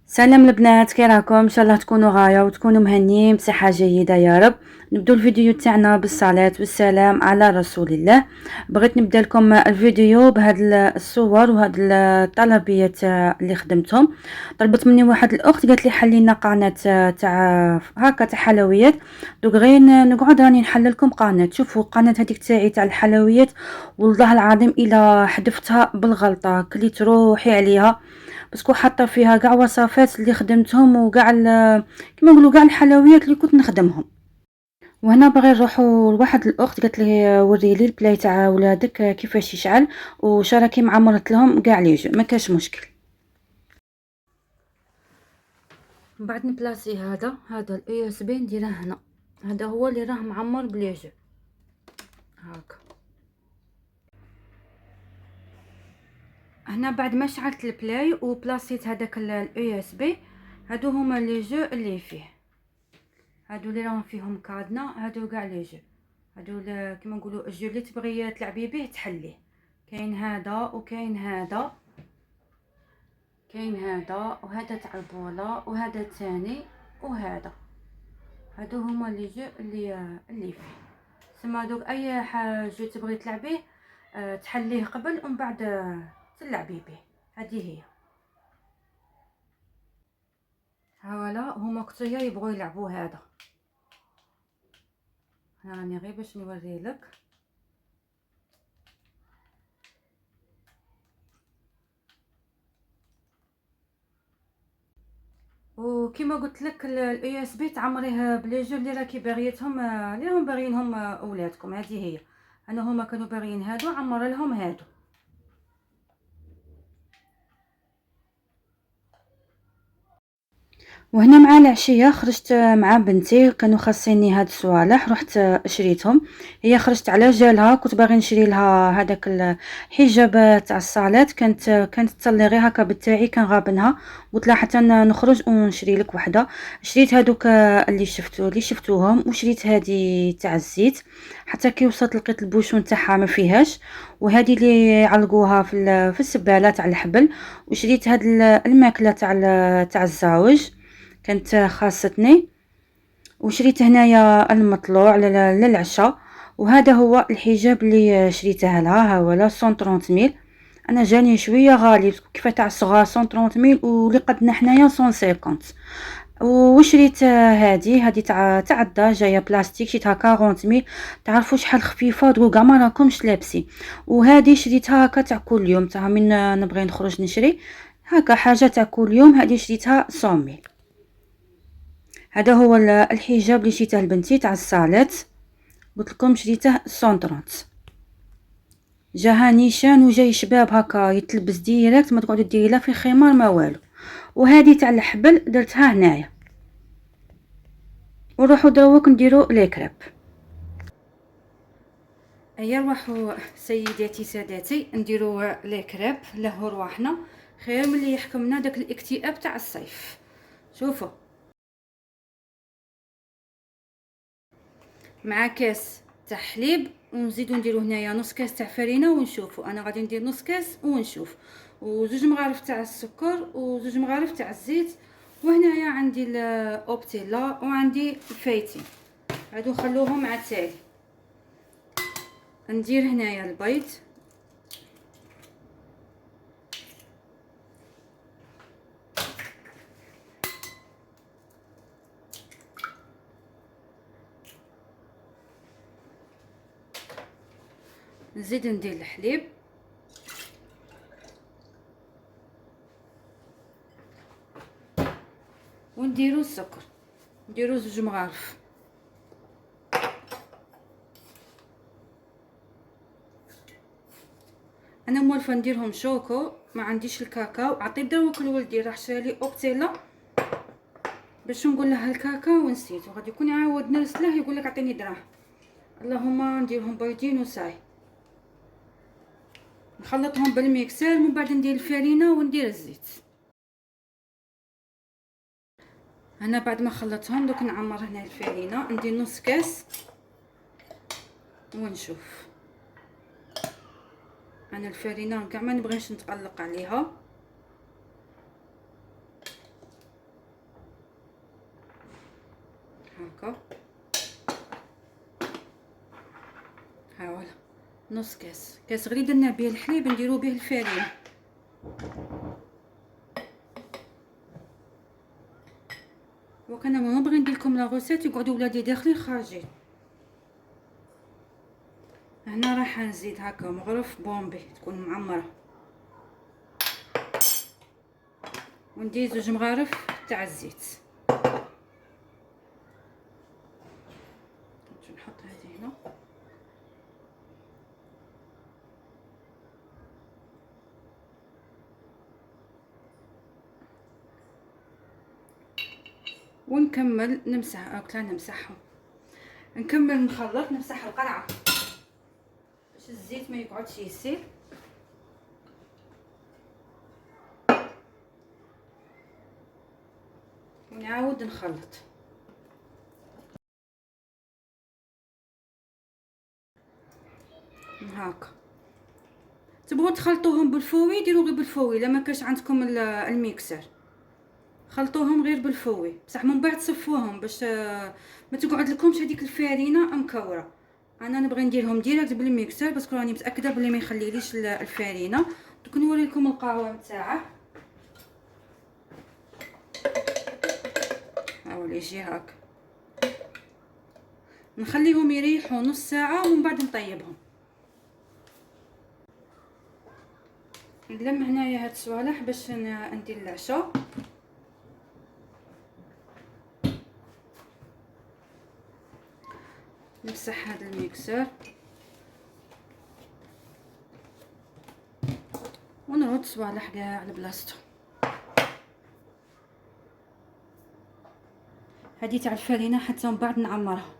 سلام البنات، كي راكم؟ ان شاء الله تكونوا غايه وتكونوا مهنيين بصحه جيده يا رب. نبدو الفيديو تاعنا بالصلاه والسلام على رسول الله. بغيت نبدا لكم الفيديو بهاد الصور وهاد الطلبيات اللي خدمتهم. طلبت مني واحد الاخت قالت لي حلينا قناه تاع هكا تاع حلويات. دوك غير نقعد راني نحل لكم قناه. شوفوا القناه هذيك تاعي تاع الحلويات، والله العظيم الا حذفتها بالغلطه كلي تروحي عليها، باسكو حاطه فيها كاع وصفات اللي خدمتهم وكاع كيما نقولوا كاع الحلويات اللي كنت نخدمهم. وهنا باغي نروحوا لواحد الاخت قالت لي وري لي البلاي تاع ولادك كيفاش يشعل، وشاركي معمرت لهم كاع لي جو، ما كاش مشكل. من بعد نبلاصي هذا الاي اس بي نديره هنا. هذا هو اللي راه معمر بلي جو هاكا. هنا بعد ما شعلت البلاي وبلاصيت هذاك الاي اس بي، هادو هما لي جو اللي فيه. هادو اللي راهم فيهم كادنا، هادو كاع لي جو. هادو كيما نقولوا الجو اللي تبغي تلعبي به تحليه. كاين هذا وكاين هذا، كاين هذا وهذا تاع البوله وهذا الثاني وهذا. هادو هما لي جو اللي فيه. سما دوك اي حاجه تبغي تلعبيه تحليه قبل ومن بعد تلعبي به. هذه هي. هاولا هما كتيا يبغوا يلعبوا هذا. راني غير باش نوري لك. وكما قلت لك الاي اس بي تعمريه بلي جو اللي راكي باغيتهم، اللي راهم باغيينهم اولادكم. هذه هي. انا هما كانوا باغيين هادو، عمر لهم هادو. وهنا مع العشيه خرجت مع بنتي، كانوا خاصيني هاد الصوالح، رحت شريتهم. هي خرجت على جالها، كنت باغي نشري لها هذاك الحجاب تاع الصالات، كانت تصلي غير هكا بالتاعي كان غابنها. قلت لها حتى نخرج ونشري لك وحده. شريت هذوك اللي شفتوهم، وشريت هذه تاع الزيت. حتى كي وصلت لقيت البوشون تاعها ما فيهاش، وهذه اللي علقوها في السباله تاع الحبل. وشريت هاد الماكله تاع الزاوج، كانت خاصتني. وشريت هنايا المطلوع للعشاء. وهذا هو الحجاب اللي شريته لها، ها ولا 130 ميل. انا جاني شويه غالي كيف تاع الصغار 130 ميل، واللي قدنا حنايا 150. وشريت هذه تاع الدار جايه بلاستيك، شريتها 40 ميل. تعرفوا شحال خفيفه تقول كاع ما راكمش لابسين. وهذه شريتها هكا تاع كل يوم، تاع من نبغي نخرج نشري هكا حاجه تاع كل يوم. هذه شريتها 100 ميل. هذا هو الحجاب اللي شريته لبنتي تاع الصالات، قلت لكم شريته 130. جاها نيشان وجاي شباب هكا يتلبس ديريكت، ما تقعدي ديري لا في خمار ما والو. وهذه تاع الحبل درتها هنايا. ونروحوا دروك نديرو لي كريب. ايا نروحوا سيداتي ساداتي نديرو لي كريب له رواحنا، خير ملي يحكمنا داك الاكتئاب تاع الصيف. شوفوا، مع كاس تاع حليب، ونزيدو نديرو هنايا نص كاس تاع فرينه، ونشوفوا انا غادي ندير نص كاس ونشوف، وزوج مغارف تاع السكر وزوج مغارف تاع الزيت. وهنايا عندي الاوبتيلا وعندي الفايتين، هادو خلوهم مع التالي. ندير هنايا البيض، نزيد ندير الحليب، ونديرو السكر، نديرو زوج مغارف. انا موالفه نديرهم شوكو، ما عنديش الكاكاو. عطيت دروك لولدي راح شرى لي اوبتيلا باش نقول له الكاكاو ونسيت، وغادي يكون عاود نرسله يقول لك عطيني دراهم. اللهم نديرهم بايدين وصاي. نخلطهم بالميكسر، من بعد ندير الفرينه وندير الزيت. انا بعد ما خلطهم دوك نعمر هنا الفرينه، ندير نص كاس ونشوف. انا الفرينه كاع ما نبغيش نتقلق عليها. هاكا. ها فوالا نص كاس غير درنا به الحليب نديرو به الفرينه. وكان ما نبغي ندير لكم لا غوسيت يقعدوا ولادي داخلين خارجين. هنا راح نزيد هكا مغرف بومبي تكون معمره، وندير 2 مغارف تاع الزيت. نحط هذه هنا ونكمل نمسح نمسحهم، نكمل نخلط نمسح القرعه باش الزيت ما يقعدش يسيل. ونعاود نخلط هاكا. تبغوا تخلطوهم بالفوي ديروا غير بالفوي، الا ما كاش عندكم الميكسر خلطوهم غير بالفوي، بصح من بعد صفوهم باش ما تقعد لكمش هذيك الفارينه مكوره. انا نبغي نديرهم ديريكت بالميكسر باسكو راني متاكده بلي ما يخليليش الفارينه. دوك نوريكم القهوه نتاعه. ها هو يجي هاك. نخليهم يريحوا نص ساعه ومن بعد نطيبهم. نلم هنايا هاد الصوالح باش ندير العشاء. نمسح هذا الميكسر ونرد صوالح كاع لبلاصتو. هذه تاع الفرينه حتى من بعد نعمرها.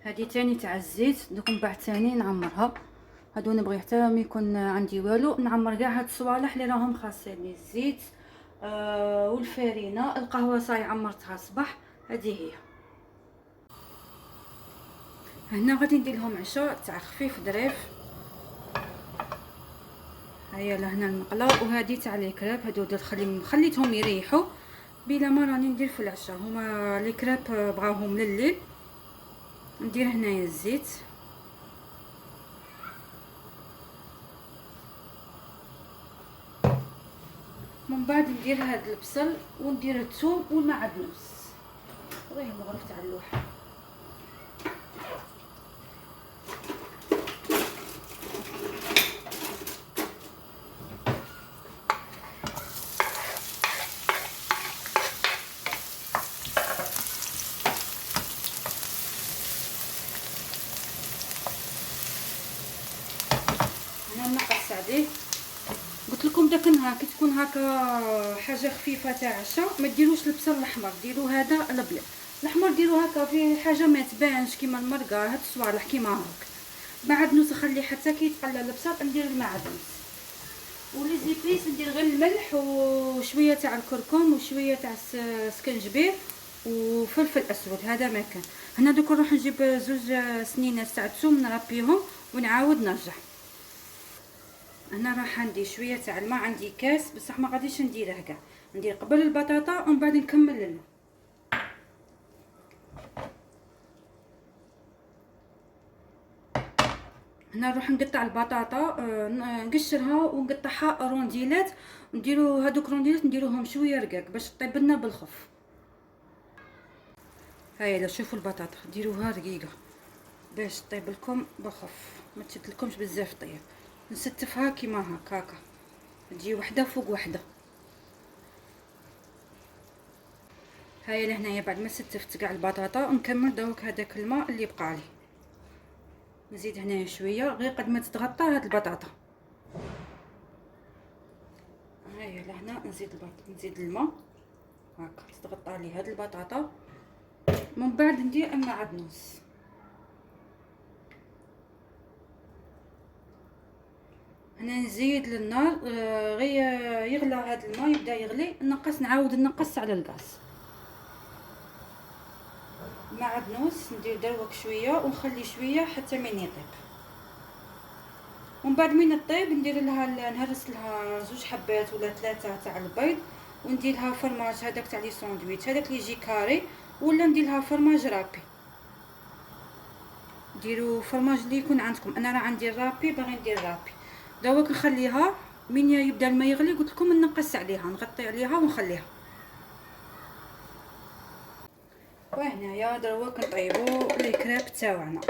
هذه تاني تاع الزيت دوك من بعد تاني نعمرها. هادو نبغي حتى ما يكون عندي والو نعمر كاع هاد الصوالح اللي راهم خاصيني الزيت والفرينه. القهوه صاي عمرتها صباح. هذه هي. هنا غادي ندير لهم عشاء تاع خفيف ظريف. هيا لهنا المقله وهذه تاع لي كريب. هادو خليتهم يريحوا بلا ما راني ندير في العشاء. هما لي كريب بغاوهم لليل. ندير هنايا الزيت من بعد ندير هاد البصل وندير الثوم والمعدنوس. غير المغرف تاع اللوحه. انا نقص عليه. قلت لكم داك النهار كي تكون هكا حاجه خفيفه تاع عشاء ما ديروش البصل الاحمر، ديروا هذا الابيض. الاحمر ديروا هكا فيه حاجه ما تبانش كيما المرقه. هاد الصوالح كيما هاك. معدنوس نخلي حتى كي يتقلى البصل ندير المعدنوس. ولي زيبيس ندير غير الملح وشويه تاع الكركم وشويه تاع السكنجبير وفلفل اسود. هذا ما كان. هنا دوك نروح نجيب 2 سنينات تاع الثوم نربيهم ونعاود نرجع. هنا راح ندير شويه تاع الماء. عندي كاس بصح ما غاديش نديره كاع. ندير قبل البطاطا ومن بعد نكمل الماء. هنا نروح نقطع البطاطا نقشرها ونقطعها رونديلات. نديرو هذوك رونديلات نديروهم شويه رقاق باش طيب لنا بالخف. هايلا شوفوا البطاطا ديروها رقيقه باش طيب لكم بالخف ما تشد لكمش بزاف. طيب نستفها كيما هكا تجي وحده فوق وحده. هاي لهنايا بعد ما ستفت كاع البطاطا نكمل دوك هذاك الماء اللي بقى لي. نزيد هنايا شويه غير قد ما تتغطى هاد البطاطا. هاي لهنا نزيد الماء هكا تتغطى لي هاد البطاطا. من بعد ندير المعدنوس. هنا نزيد للنار غير يغلى هذا الماء يبدا يغلي نعاود نقص على الغاز. معدنوس ندير دروك شويه ونخلي شويه حتى من يطيب. ومن بعد من يطيب ندير لها نهرس لها 2 حبات ولا 3 تاع البيض، وندير لها فرماج هذاك تاع لي ساندويتش هذاك اللي يجي كاري، ولا ندير لها فرماج رابي. ديروا فرماج اللي يكون عندكم. انا راه عندي الرابي، باغي ندير رابي. دروك نخليها من يبدا الماء يغلي قلت لكم نقص عليها، نغطي عليها ونخليها. وهنايا دروك نطيبوا لي كريب تاعنا.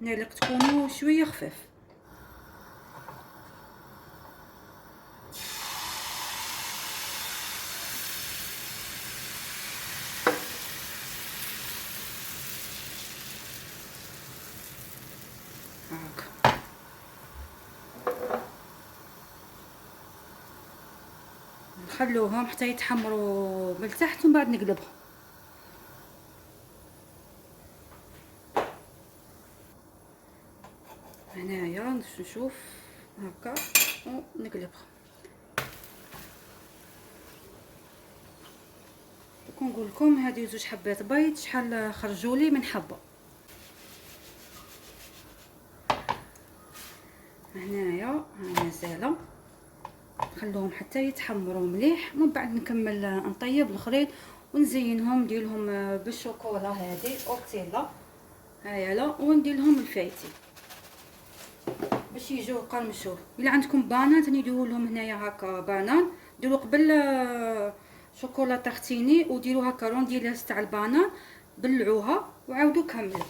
نالك تكونوا شويه خفاف. هاك نخلوهم حتى يتحمروا من التحت ومن بعد نقلبهم. هنايا نشوف هكا ونقلبهم. نقول لكم هذه 2 حبات بيض شحال خرجوا لي من حبه. هنايا مازال نخلوهم حتى يتحمروا مليح، ومن بعد نكمل نطيب الخليط ونزينهم. ندير لهم بالشوكولا هذه اورتيلا هايا لا، وندير لهم الفايتي باش يجيو قرمشوا. الا عندكم بانان ثاني ديروا لهم هنايا هكا بانان، ديروا قبل شوكولا تختيني وديروا هكا رونديلاس تاع البانان، بلعوها وعاودوا كملوا.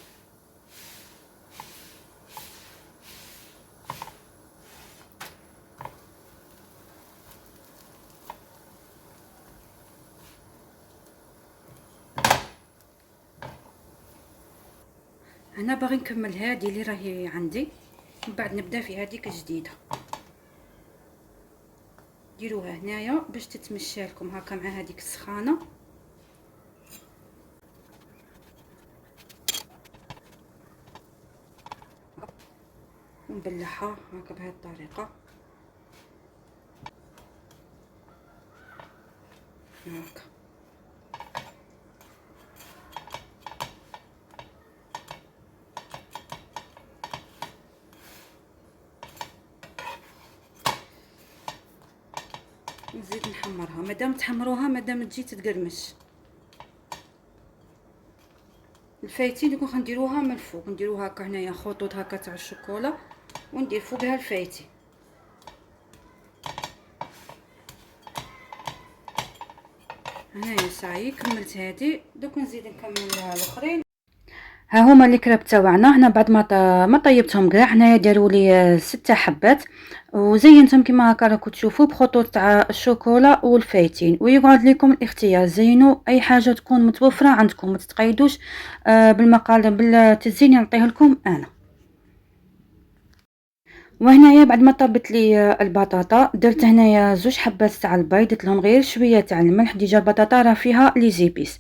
انا باغي نكمل هذه اللي راهي عندي، من بعد نبدا في هذيك الجديده. ديروها هنايا باش تتمشى لكم هكا مع هذيك السخانه. ونبلعها هكا بهذه الطريقه هكا. نزيد نحمرها، مادام تحمروها مادام تجي تتقرمش. الفايتين دوك غنديروها من الفوق، نديروها هكا هنايا خطوط هكا تاع الشوكولا وندير فوقها الفايتين. هنايا صايي كملت هذه، دوك نزيد نكمل الاخرين. ها هما اللي كراب تاوعنا هنا بعد ما طيبتهم كاع. هنايا داروا لي 6 حبات وزينتهم كما هكا راكم تشوفوا بخطوط تاع الشوكولا والفايتين. ويقعد لكم الاختيار، زينوا اي حاجه تكون متوفره عندكم، ما تتقيدوش بالمقالب بالتزيين نعطيه لكم انا. وهنايا بعد ما طبت لي البطاطا درت هنايا 2 حبات تاع البيض، درت لهم غير شويه تاع الملح. ديجا البطاطا راه فيها لي زيبيس،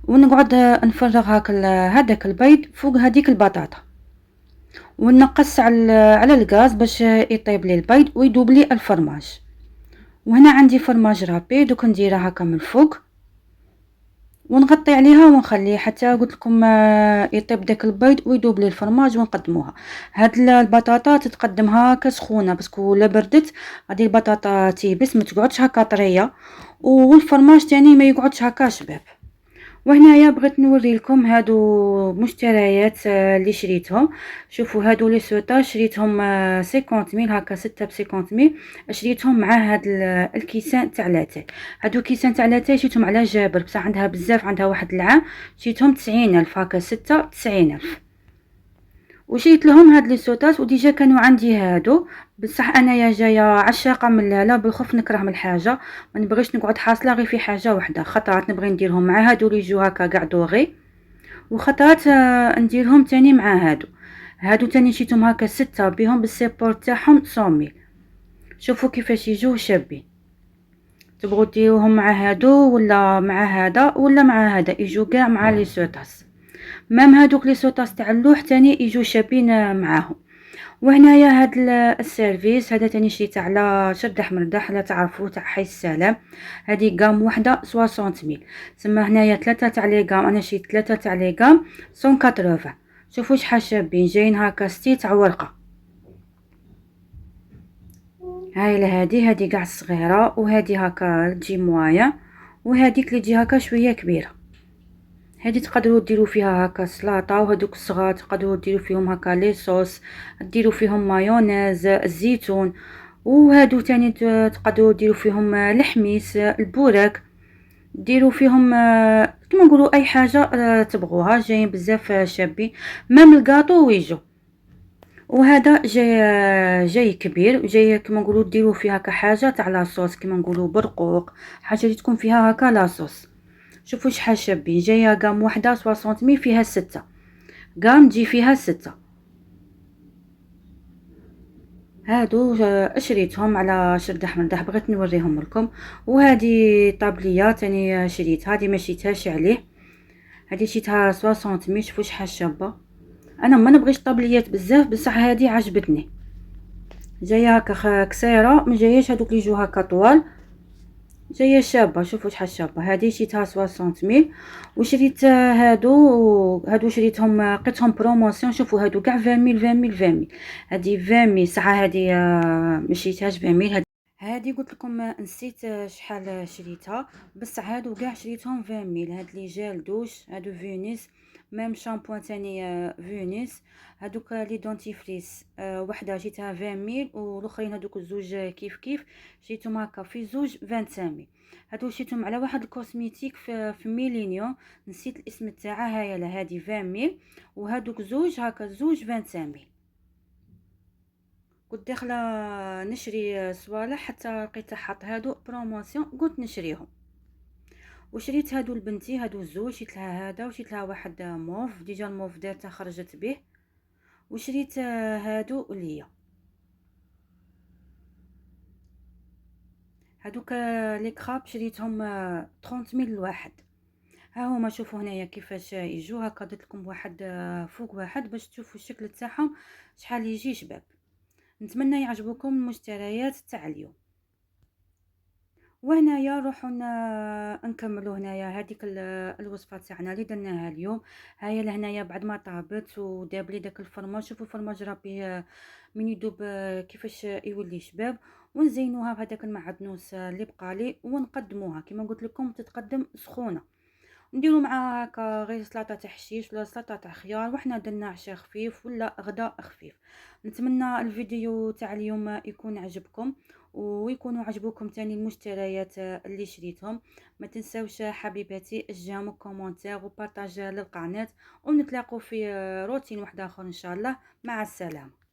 ونقعد نفرغ هذاك البيض فوق هذيك البطاطا، ونقص على الغاز باش يطيب لي البيض ويذوب لي الفرماج. وهنا عندي فرماج رابي، دوك نديرها هكا من الفوق ونغطي عليها ونخليه حتى قلت لكم يطيب داك البيض ويذوب لي الفرماج ونقدموها. هاد البطاطا تتقدم هكا سخونه، باسكو لا بردت غادي البطاطا تيبس، ما تقعدش هكا طريه، والفرماج تاني ما يقعدش هكا شباب. وهنايا بغيت نوري لكم هادو مشتريات اللي شريتهم. شوفوا هادو لي سوطا شريتهم 50 هكا 6 ب50. شريتهم مع هاد الكيسان تاع لاتاي. هادو كيسان تاع لاتاي شريتهم على جابر، بصح عندها بزاف، عندها واحد العام. شريتهم 90,000 هكا 6 90,000. وشريت لهم هاد لي سوطات وديجا كانوا عندي هادو، بصح انايا جايه عشاقه من لالا بالخوف نكره من الحاجه، ما نبغيش نقعد حاصله غير في حاجه واحده. خطرات نبغي نديرهم مع هادو اللي يجوا هكا كاع دوغي، وخطرات نديرهم تاني مع هادو تاني شريتهم هكا 6 بهم بالسيبور تاعهم 100,000. شوفوا كيفاش يجوا شابين. تبغوا ديروهم مع هادو ولا مع هذا ولا مع هذا، يجوا كاع مع لي سوطاس. مام هادوك لي سوطاس تاع اللوح تاني يجوا شابين معاهم. وهنايا هاد السيرفيس هذا تاني شريته على شردح مردح، لا تعرفوه، تاع حي السلام. هادي غام وحده 60000. تما هنايا 3 تاع لي غام، انا شريت 3 تاع لي غام 180. شوفوا شحال شابين، جايين هكا ستي تاع ورقه. هايله هادي قاع صغيره، وهادي هكا تجي موايا، وهاديك اللي تجي هكا شويه كبيره. هادي تقدروا ديروا فيها هكا سلطه، وهذوك الصغار تقدروا ديروا فيهم هكا لي صوص، ديروا فيهم مايونيز، الزيتون. وهادو تاني تقدروا ديروا فيهم الحميس، البوراك، ديروا فيهم كما نقولوا اي حاجه تبغوها. جايين بزاف شابين، مام الكاطو ويجو. وهذا جاي كبير، وجاي كما نقولوا ديروا فيها كحاجه تاع لاصوص، كما نقولوا برقوق، حاجه اللي تكون فيها هكا لاصوص. شوفوا شحال شابين، جايه قام وحده 600 فيها 6 قام، تجي فيها 6. هادو شريتهم على شردح مردح، بغيت نوريهم لكم. وهذه طابليه تاني شريت، هذه ما شريتهاش عليه، هذه شريتها 600. شوفوا شحال شابه. انا ما نبغيش طابليات بزاف، بصح هذه عجبتني، جايه هكا قصيره، ما جاياش هذوك اللي يجوا هكا طوال، جايه شابه. شوفوا شحال شابه، هذه شريتها 600. وشريت هادو شريتهم لقيتهم بروموسيون. شوفوا هادو كاع 20 هذه 20 ساعه، هذه ما شريتهاش 20. هادي قلت لكم نسيت شحال شريتها، بصح هادو كاع شريتهم 20. هاد لي جيل دوش هادو فينيس، ميم شامبوان تاني فينيس. هادوك لي دونتيفريس وحده شريتها 20، والاخرين هادوك الزوج كيف كيف شريتهم هكا في زوج 25. هادو شريتهم على واحد الكوسميتيك في ميلينيوم، نسيت الاسم تاعها. هيا لا هادي 20، وهادوك زوج هكا زوج 25. كنت داخله نشري صوالح حتى لقيتها حاط هادو بروموسيون، قلت نشريهم. وشريت هادو لبنتي، هادو الزوج، شريت لها هذا، وشريت لها واحد موف، ديجا الموف دارتها خرجت به. وشريت هادو ليا، هادوك لي كراب شريتهم 30 ميل الواحد. ها هما شوفوا هنايا كيفاش يجوا هكا، درت لكم واحد فوق واحد باش تشوفوا الشكل تاعهم شحال يجي شباب. نتمنى يعجبكم المشتريات تاع اليوم. وهنايا نروحو نكملو هنايا هذيك الوصفه تاعنا اللي درناها اليوم. هيا لهنايا بعد ما طابت وداب لي داك الفرماج، شوفوا الفرماج ربي من يدوب كيفاش يولي شباب. ونزينوها بهذاك المعدنوس اللي بقالي، ونقدموها كما قلت لكم تتقدم سخونه. نديرو معاها هكا غير سلطه تاع حشيش ولا سلطه تاع خيار، وحنا درنا عشاء خفيف ولا غدا خفيف. نتمنى الفيديو تاع اليوم يكون عجبكم، ويكونوا عجبوكم تاني المشتريات اللي شريتهم. ما تنساوش حبيباتي الجيم وكومونتير وبارطاج للقناه، ونتلاقوا في روتين واحد اخر ان شاء الله. مع السلامه.